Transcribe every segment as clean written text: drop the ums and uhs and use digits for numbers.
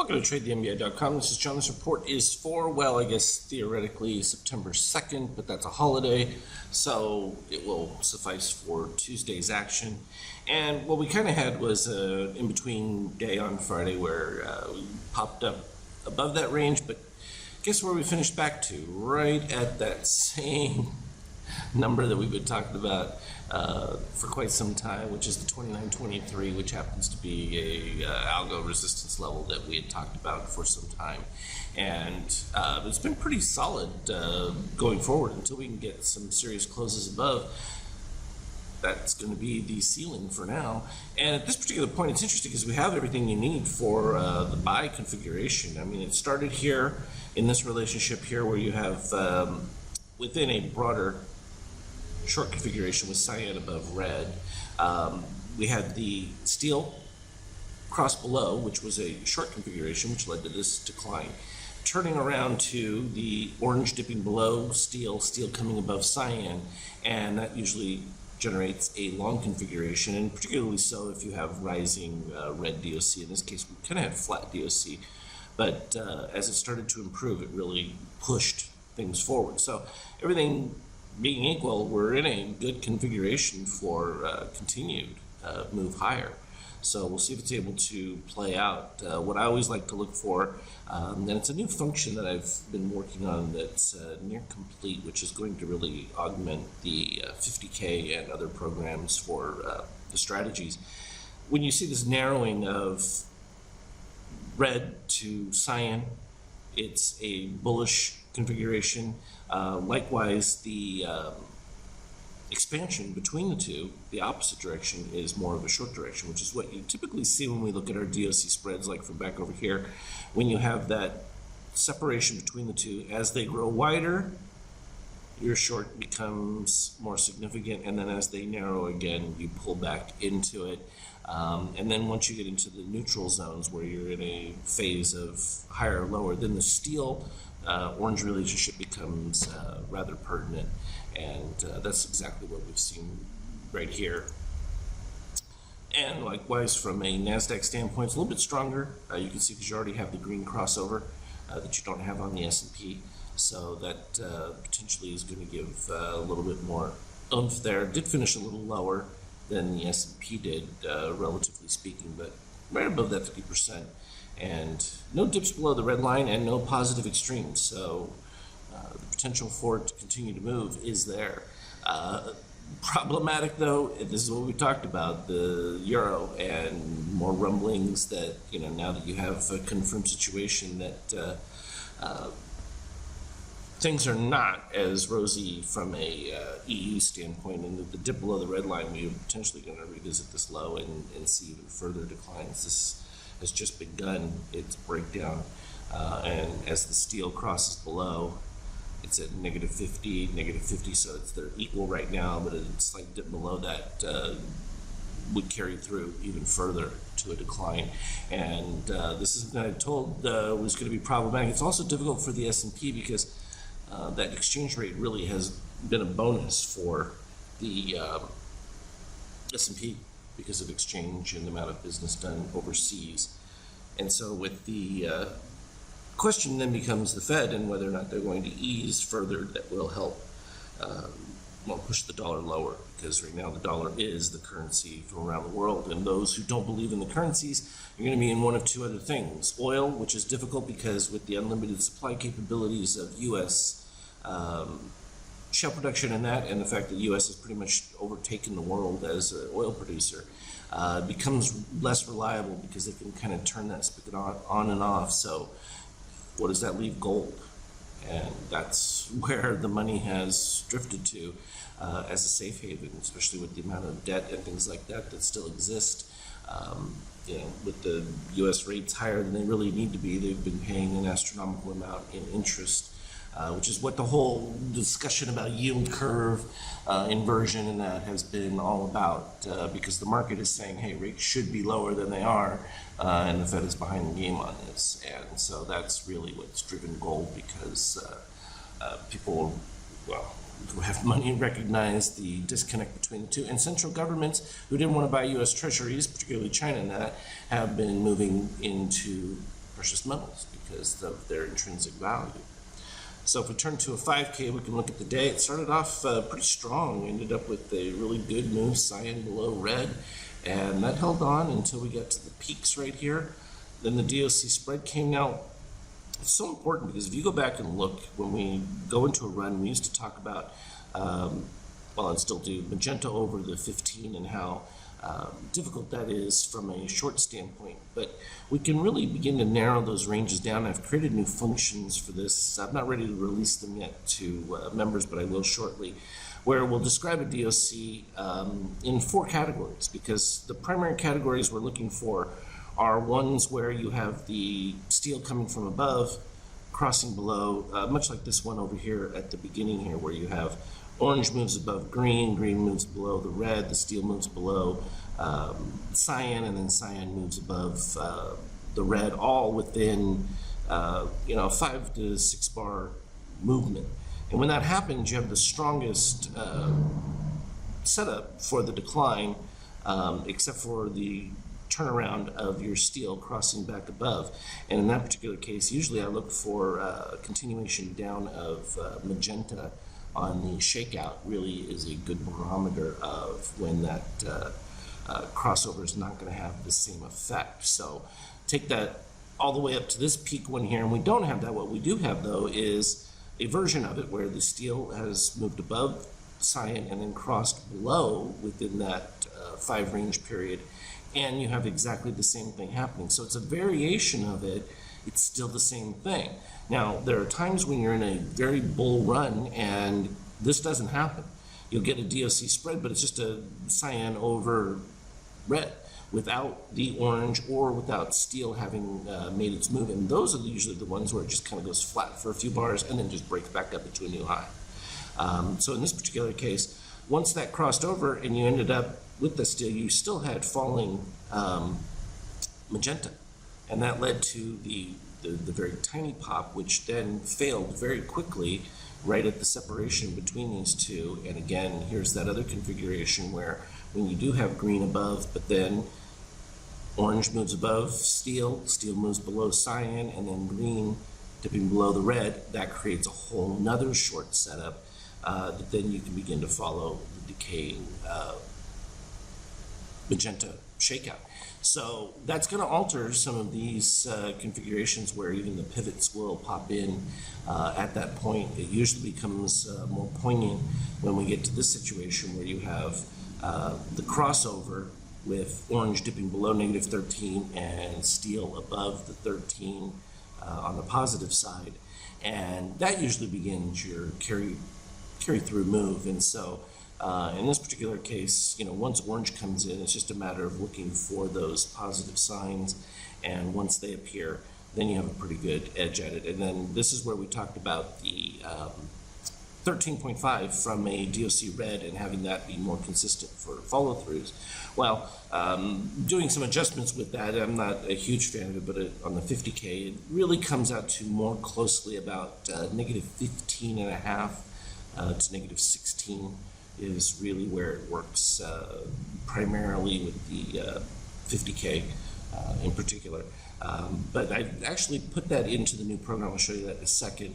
Welcome to TradeTheMBA.com. This is John. This report is for, well, I guess theoretically September 2nd, but that's a holiday, so it will suffice for Tuesday's action. And what we kind of had was an in-between day on Friday where we popped up above that range, but guess where we finished back to? Right at that same number that we've been talking about for quite some time, which is the 2923, which happens to be a algo resistance level that we had talked about for some time. And it's been pretty solid going forward until we can get some serious closes above. That's going to be the ceiling for now. And at this particular point, it's interesting because we have everything you need for the buy configuration. I mean, it started here in this relationship here where you have within a broader short configuration with cyan above red. We had the steel cross below, which was a short configuration, which led to this decline. Turning around to the orange dipping below steel, steel coming above cyan, and that usually generates a long configuration, and particularly so if you have rising red DOC. In this case, we kind of had flat DOC, but as it started to improve, it really pushed things forward. So everything being equal, we're in a good configuration for continued move higher. So we'll see if it's able to play out. What I always like to look for, and it's a new function that I've been working on that's near complete, which is going to really augment the 50K and other programs for the strategies. When you see this narrowing of red to cyan, it's a bullish configuration. Likewise, the expansion between the two, the opposite direction, is more of a short direction, which is what you typically see when we look at our DOC spreads, like from back over here. When you have that separation between the two, as they grow wider, your short becomes more significant, and then as they narrow again, you pull back into it. And then once you get into the neutral zones where you're in a phase of higher or lower, then the steel orange relationship becomes rather pertinent, and that's exactly what we've seen right here. And likewise, from a NASDAQ standpoint, it's a little bit stronger. You can see because you already have the green crossover that you don't have on the S&P, so that potentially is going to give a little bit more oomph there. It did finish a little lower than the S&P did, relatively speaking, but right above that 50%. And no dips below the red line and no positive extremes, so the potential for it to continue to move is there. Problematic though, this is what we talked about, the euro, and more rumblings that, you know, now that you have a confirmed situation that things are not as rosy from a EU standpoint, and the dip below the red line, we are potentially going to revisit this low and see even further declines. This has just begun its breakdown, and as the steel crosses below, it's at negative 50, so they're equal right now, but a slight dip below that would carry through even further to a decline. And this is something I told was going to be problematic. It's also difficult for the S&P because that exchange rate really has been a bonus for the S&P because of exchange and the amount of business done overseas. And so with the question then becomes the Fed and whether or not they're going to ease further, that will help push the dollar lower, because right now the dollar is the currency from around the world, and those who don't believe in the currencies are going to be in one of two other things. Oil, which is difficult because with the unlimited supply capabilities of U.S. Shale production and that, and the fact that the U.S. has pretty much overtaken the world as an oil producer, becomes less reliable because they can kind of turn that spigot on and off. So what does that leave? Gold. And that's where the money has drifted to as a safe haven, especially with the amount of debt and things like that that still exist. You know, with the U.S. rates higher than they really need to be, they've been paying an astronomical amount in interest, which is what the whole discussion about yield curve inversion and that has been all about, because the market is saying, hey, rates should be lower than they are, and the Fed is behind the game on this. And so that's really what's driven gold, because people, who have money recognize the disconnect between the two, and central governments who didn't want to buy U.S. treasuries, particularly China, and that have been moving into precious metals because of their intrinsic value. So if we turn to a 5K, we can look at the day. It started off pretty strong. We ended up with a really good move, cyan below red, and that held on until we got to the peaks right here. Then the DOC spread came out. It's so important because if you go back and look, when we go into a run, we used to talk about, well, and still do, magenta over the 15 and how difficult that is from a short standpoint. But we can really begin to narrow those ranges down. I've created new functions for this. I'm not ready to release them yet to members, but I will shortly, where we'll describe a DOC in 4 categories, because the primary categories we're looking for are ones where you have the steel coming from above, crossing below, much like this one over here at the beginning here, where you have orange moves above green, green moves below the red, the steel moves below cyan, and then cyan moves above the red, all within 5 to 6 bar movement. And when that happens, you have the strongest setup for the decline, except for the turnaround of your steel crossing back above. And in that particular case, usually I look for a continuation down of magenta on the shakeout. Really is a good barometer of when that crossover is not going to have the same effect. So take that all the way up to this peak one here, and we don't have that. What we do have, though, is a version of it where the steel has moved above cyan and then crossed below within that 5 range period, and you have exactly the same thing happening. So it's a variation of it. It's still the same thing. Now, there are times when you're in a very bull run and this doesn't happen. You'll get a DOC spread, but it's just a cyan over red without the orange or without steel having made its move. And those are usually the ones where it just kind of goes flat for a few bars and then just breaks back up into a new high. So in this particular case, once that crossed over and you ended up with the steel, you still had falling magenta. And that led to the very tiny pop, which then failed very quickly right at the separation between these two. And again, here's that other configuration where when you do have green above, but then orange moves above steel, steel moves below cyan, and then green dipping below the red, that creates a whole nother short setup that then you can begin to follow the decaying magenta shakeout. So that's going to alter some of these configurations where even the pivots will pop in at that point. It usually becomes more poignant when we get to this situation where you have the crossover with orange dipping below -13 and steel above the 13 on the positive side. And that usually begins your carry through move. And so in this particular case, once orange comes in, it's just a matter of looking for those positive signs, and once they appear, then you have a pretty good edge at it. And then this is where we talked about the 13.5 from a DOC red and having that be more consistent for follow-throughs. Well, doing some adjustments with that, I'm not a huge fan of it, but on the 50K, it really comes out to more closely about -15.5 to -16 is really where it works primarily with the 50K in particular. But I've actually put that into the new program. I'll show you that in a second,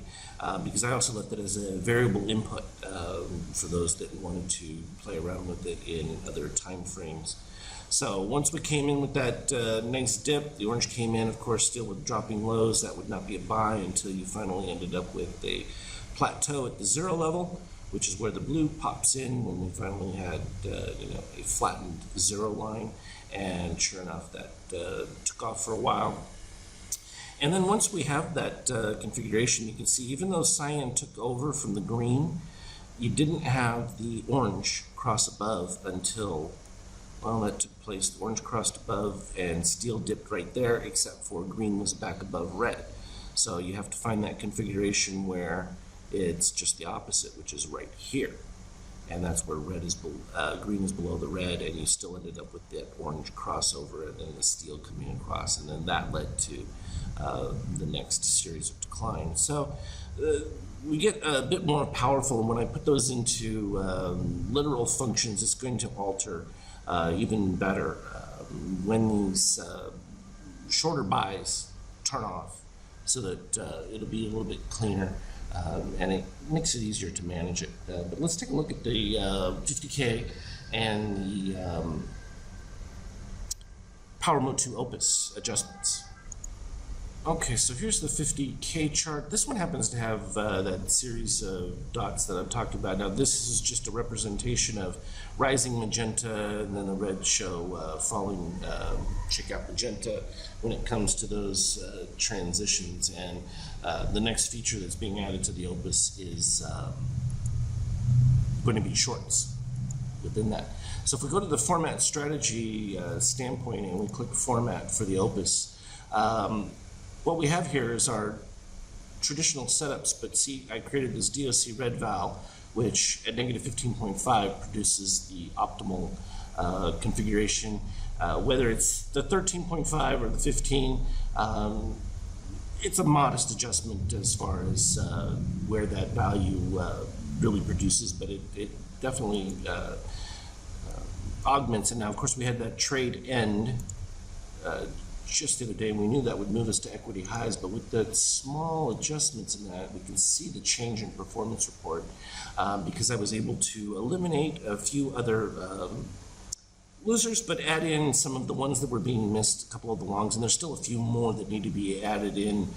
because I also left it as a variable input for those that wanted to play around with it in other time frames. So once we came in with that nice dip, the orange came in, of course, still with dropping lows. That would not be a buy until you finally ended up with a plateau at the 0 level, which is where the blue pops in when we finally had a flattened 0 line. And sure enough, that took off for a while. And then once we have that configuration, you can see even though cyan took over from the green, you didn't have the orange cross above until, well, that took place. The orange crossed above and steel dipped right there, except for green was back above red. So you have to find that configuration where it's just the opposite, which is right here. And that's where green is below the red, and you still ended up with that orange crossover and then the steel coming across, and then that led to the next series of declines. So we get a bit more powerful, and when I put those into literal functions, it's going to alter even better. When these shorter buys turn off so that it'll be a little bit cleaner, and it makes it easier to manage it. But let's take a look at the 50K and the Power Mode 2 Opus adjustments. Okay, so here's the 50K chart. This one happens to have that series of dots that I'm talking about. Now, this is just a representation of rising magenta and then the red show falling checkout magenta when it comes to those transitions. And the next feature that's being added to the Opus is going to be shorts within that. So if we go to the format strategy standpoint and we click format for the Opus, what we have here is our traditional setups, but see, I created this DOC red val, which at negative 15.5 produces the optimal configuration. Whether it's the 13.5 or the 15, it's a modest adjustment as far as where that value really produces, but it definitely augments it. Now, of course, we had that trade end just the other day, and we knew that would move us to equity highs, but with the small adjustments in that, we can see the change in performance report because I was able to eliminate a few other losers, but add in some of the ones that were being missed, a couple of the longs, and there's still a few more that need to be added in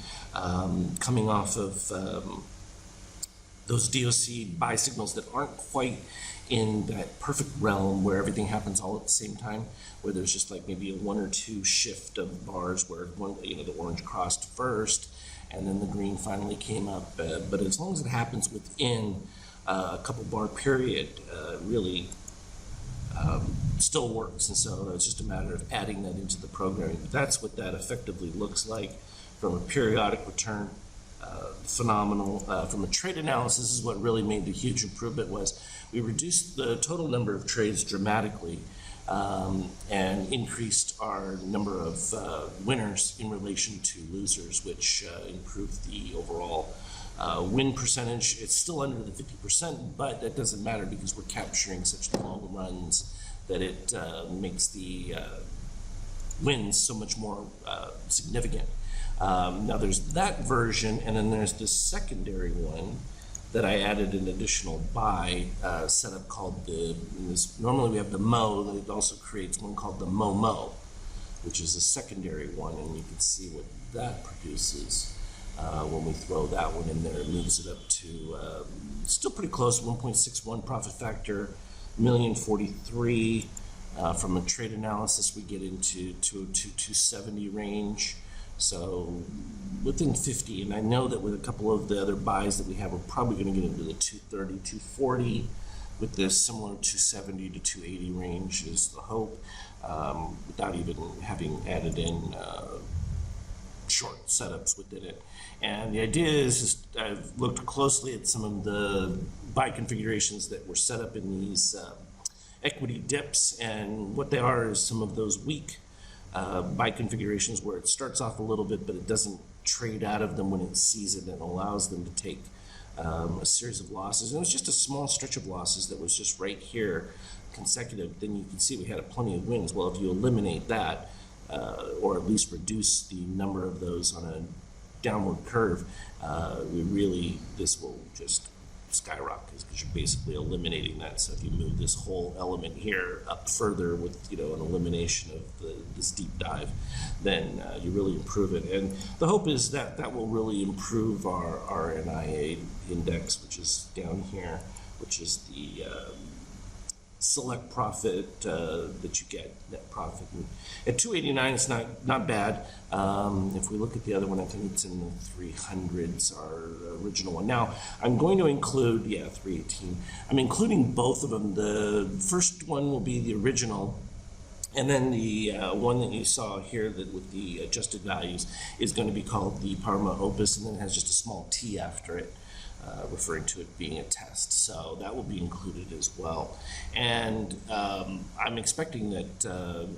coming off of those DOC buy signals that aren't quite in that perfect realm where everything happens all at the same time, where there's just like maybe a one or two shift of bars where one, the orange crossed first and then the green finally came up. But as long as it happens within a couple bar period, really still works. And so it's just a matter of adding that into the programming. But that's what that effectively looks like from a periodic return. Phenomenal. From a trade analysis, this is what really made the huge improvement was we reduced the total number of trades dramatically and increased our number of winners in relation to losers, which improved the overall win percentage. It's still under the 50%, but that doesn't matter because we're capturing such long runs that it makes the wins so much more significant. Now there's that version, and then there's this secondary one that I added an additional buy setup called normally we have the Mo, that it also creates one called the Momo, which is a secondary one, and you can see what that produces when we throw that one in there. It moves it up to still pretty close, 1.61 profit factor, 1,043,000. From a trade analysis, we get into 270 range. So within 50, and I know that with a couple of the other buys that we have, we're probably going to get into the 230, 240 with this similar 270 to 280 range is the hope, without even having added in short setups within it. And the idea is I've looked closely at some of the buy configurations that were set up in these equity dips, and what they are is some of those weak buy configurations where it starts off a little bit, but it doesn't trade out of them when it sees it, and it allows them to take a series of losses. And it was just a small stretch of losses that was just right here consecutive. Then you can see we had plenty of wins. Well, if you eliminate that, or at least reduce the number of those on a downward curve, this will just skyrocket because you're basically eliminating that. So if you move this whole element here up further with an elimination of this deep dive, then you really improve it. And the hope is that that will really improve our RNIA index, which is down here, which is the select profit that you get, net profit. And at 289, it's not bad. If we look at the other one, I think it's in the 300s, our original one. Now, I'm going to include, 318. I'm including both of them. The first one will be the original, and then the one that you saw here that with the adjusted values is going to be called the Parma Opus, and then it has just a small T after it, referring to it being a test. So that will be included as well. And I'm expecting that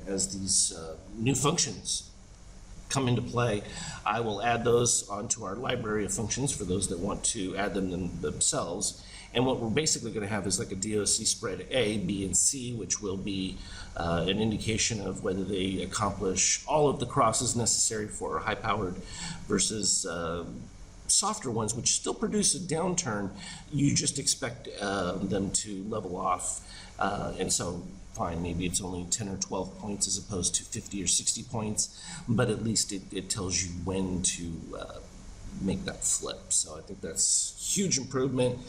as these new functions come into play, I will add those onto our library of functions for those that want to add them themselves. And what we're basically going to have is like a DOC spread A, B, and C, which will be an indication of whether they accomplish all of the crosses necessary for high-powered versus softer ones, which still produce a downturn. You just expect them to level off. And so, fine, maybe it's only 10 or 12 points as opposed to 50 or 60 points, but at least it tells you when to make that flip. So I think that's huge improvement.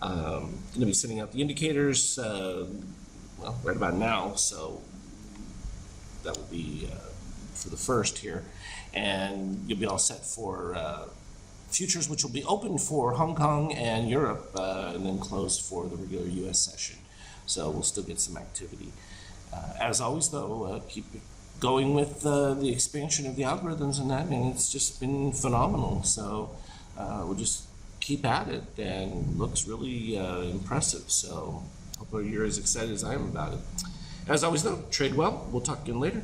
Going to be sending out the indicators, well, right about now, so that will be for the first here. And you'll be all set for futures, which will be open for Hong Kong and Europe, and then closed for the regular US session. So we'll still get some activity. As always, though, keep going with the expansion of the algorithms and that, and it's just been phenomenal. So we'll just keep at it, and looks really impressive. So hope you're as excited as I am about it. As always, though, trade well. We'll talk again later.